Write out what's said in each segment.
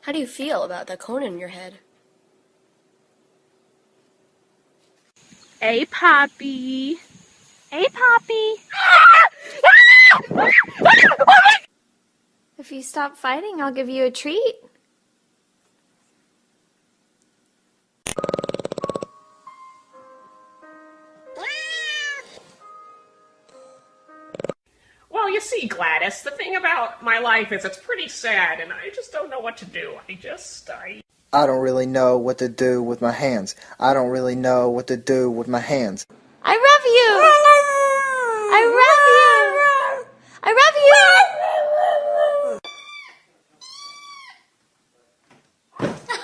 How do you feel about that cone in your head? Hey, Poppy. Hey, Poppy. If you stop fighting, I'll give you a treat. Well, you see, Gladys, the thing about my life is it's pretty sad, and I just don't know what to do. I don't really know what to do with my hands. I don't really know what to do with my hands. I love you! I love you! I love you!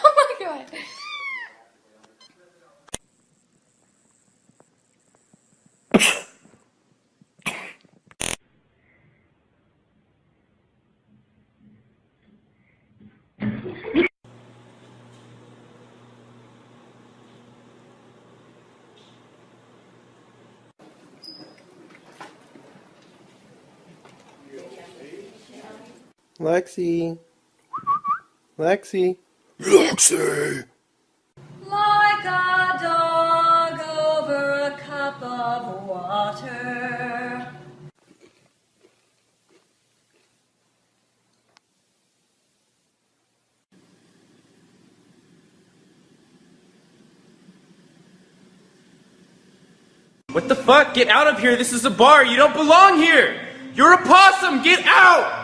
Oh my god. Lexi. Lexi. Lexi. Like a dog over a cup of water. What the fuck? Get out of here! This is a bar! You don't belong here! You're a possum! Get out!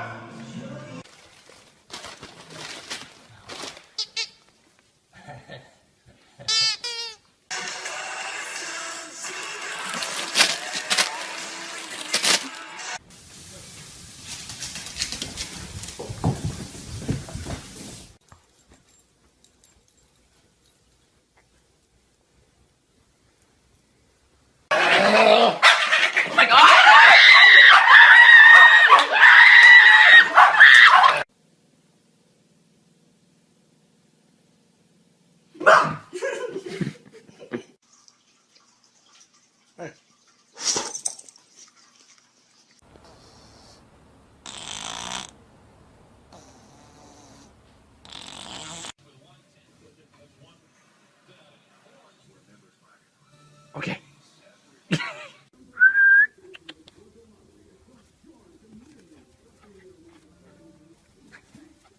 Okay.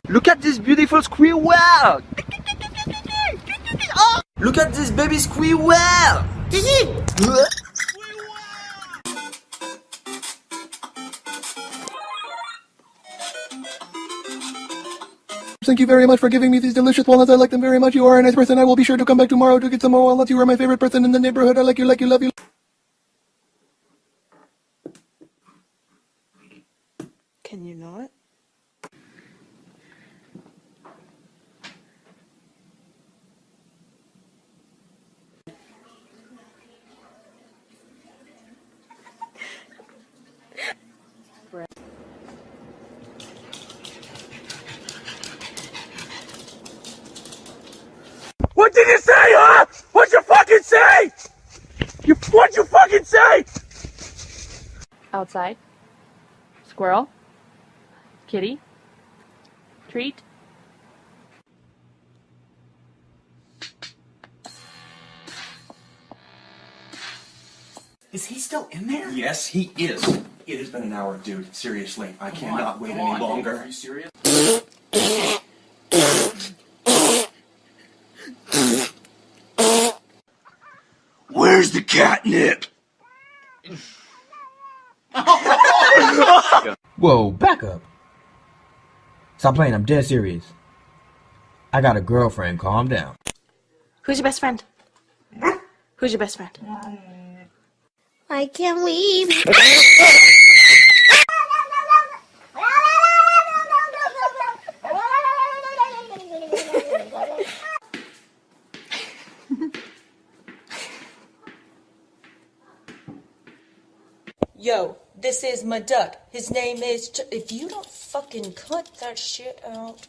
Look at this beautiful squirrel! Look at this baby squirrel! Thank you very much for giving me these delicious walnuts. I like them very much. You are a nice person. I will be sure to come back tomorrow to get some more walnuts. You are my favorite person in the neighborhood. I like you, love you. Can you not? What did you say, huh? What'd you fucking say? What'd you fucking say? Outside. Squirrel. Kitty. Treat. Is he still in there? Yes, he is. It has been an hour, dude. Seriously, I cannot wait any longer. Are you serious? Where's the catnip? Whoa, back up. Stop playing, I'm dead serious. I got a girlfriend, calm down. Who's your best friend? Who's your best friend? I can't leave. Yo, this is my duck. His name is if you don't fucking cut that shit out.